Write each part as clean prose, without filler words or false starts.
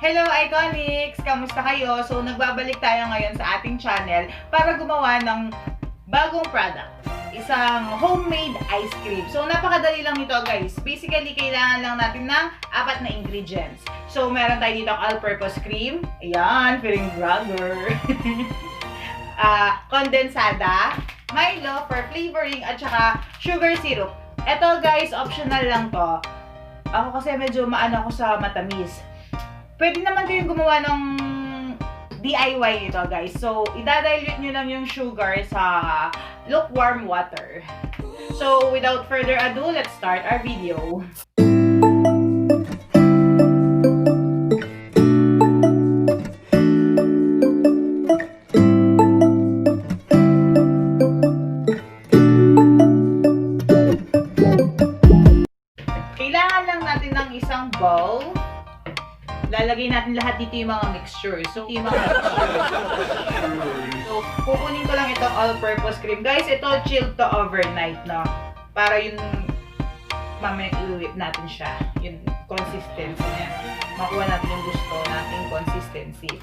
Hello Iconics! Kamusta kayo? So, nagbabalik tayo ngayon sa ating channel para gumawa ng bagong product. Isang homemade ice cream. So, napakadali lang nito guys. Basically, kailangan lang natin ng 4 na ingredients. So, meron tayo dito all-purpose cream. Ayan, feeling vlogger. Kondensada, Milo for flavoring, at saka sugar syrup. Ito guys, optional lang to. Ako kasi medyo maano ako sa matamis. Pwede naman kayong gumawa ng DIY ito guys. So, idadilute nyo lang yung sugar sa lukewarm water. So, without further ado, let's start our video. Kailangan lang natin ng isang bowl. Lalagay natin lahat dito yung mga mixture. So, kukunin ko lang itong all-purpose cream. Guys, ito chilled to overnight, no? Para yung mamaya i-whip natin siya. Yung consistency niya. Makuha natin yung gusto nating consistency.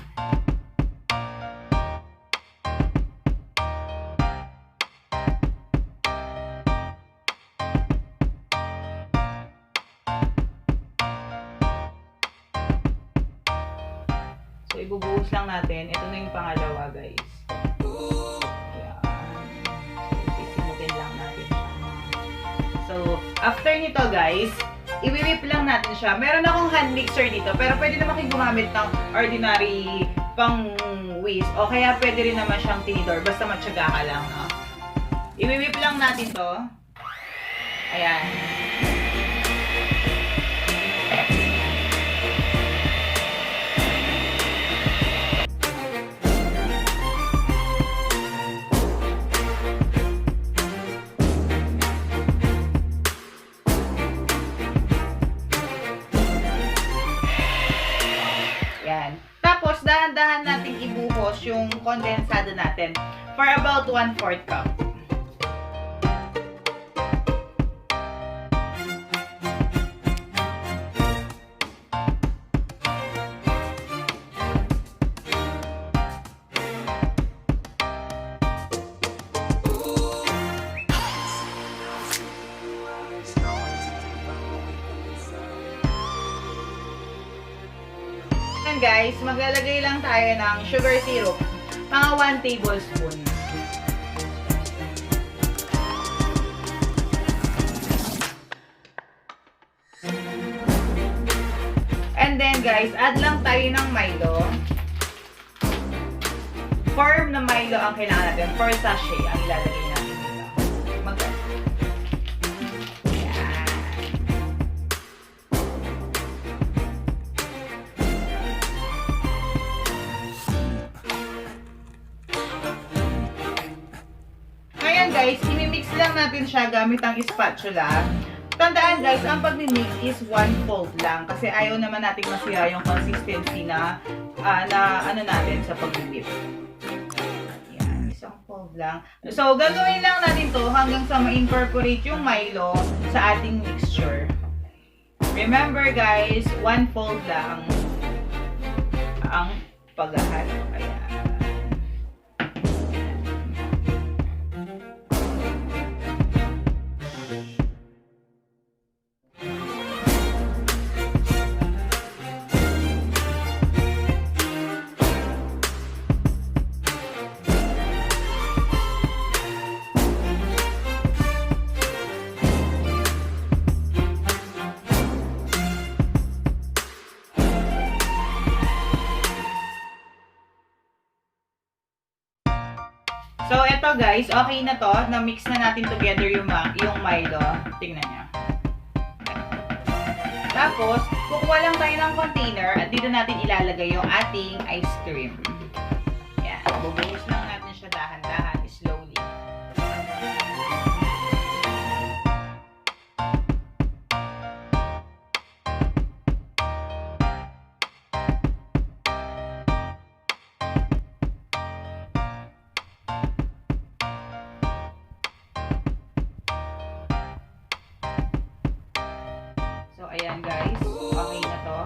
So, ibubuhos lang natin. Ito na yung pangalawa, guys. Ayan. So, sisimutin lang natin siya. So, after nito, guys, i-whip lang natin siya. Meron akong hand mixer dito, pero pwede naman kayong gumamit ng ordinary pang whisk. O kaya pwede rin naman siyang tinidor. Basta matyaga ka lang, no? I-whip lang natin to. Ayan. Tapos, dahan-dahan natin ibuhos yung kondensado natin for about 1/4 cup. Guys, maglalagay lang tayo ng sugar syrup, mga 1 tablespoon. And then guys, add lang tayo ng Milo. Firm na Milo ang kailangan natin. 4 sachet ang ilalagay natin dito. Guys, imimix lang natin siya gamit ang spatula. Tandaan guys, ang pag-mix is 1 fold lang kasi ayaw naman nating masira yung consistency na ano natin sa pag-whip. Yan, isang fold lang. So, gagawin lang natin to hanggang sa ma-incorporate yung Milo sa ating mixture. Remember guys, 1 fold lang ang paghahalo. Ayan. So, eto guys, okay na to. Na-mix na natin together yung Milo. Tingnan nyo. Tapos, kukuha lang tayo ng container at dito natin ilalagay yung ating ice cream. Yan. Bubuhos lang natin siya dahan-dahan, slowly. So, ayan guys. Okay na to.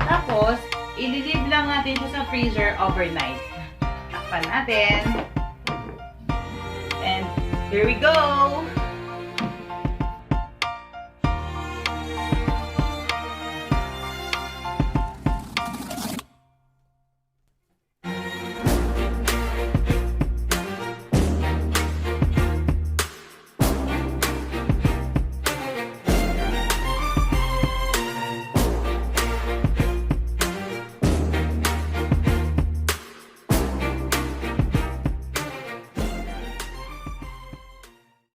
Tapos, Tapos, ililib lang natin siya sa freezer overnight. Takpan natin. And here we go!